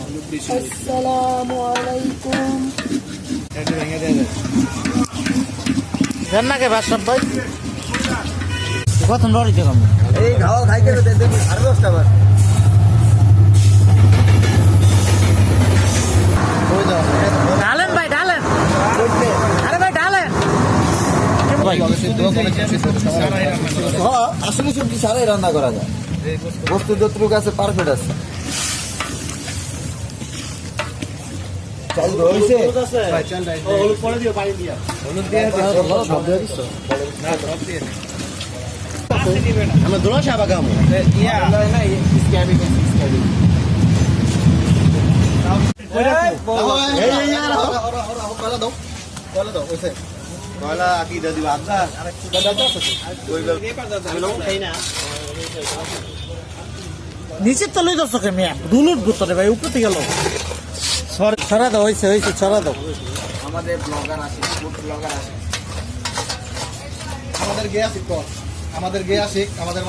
আসসালামু আলাইকুম। রান্নাকে বাসব ভাই কত লড়িতে কম এই খাওয়া খাইতে দেখবি 10:30 বার ঢালেন ভাই ঢালেন আরে ভাই ঢালেন আসলে সবজি ছাড়াই রান্না করা যায়, বস্তু যতটুকু আছে পারফেক্ট আছে। চাল ধরেছে আমরা দোলা সাবা গামো কয়লা কি দাদি বাদা নিচে তো লই দর্শক মেয়ে দুলুট গুতরে ভাই উপরে থেকে গেল ছড়া দাও হয়েছে হয়েছে ছড়া দাও। আমাদের ব্লগার আছে, ফুড ব্লগার আছে, আমাদের গে আসিক আমাদের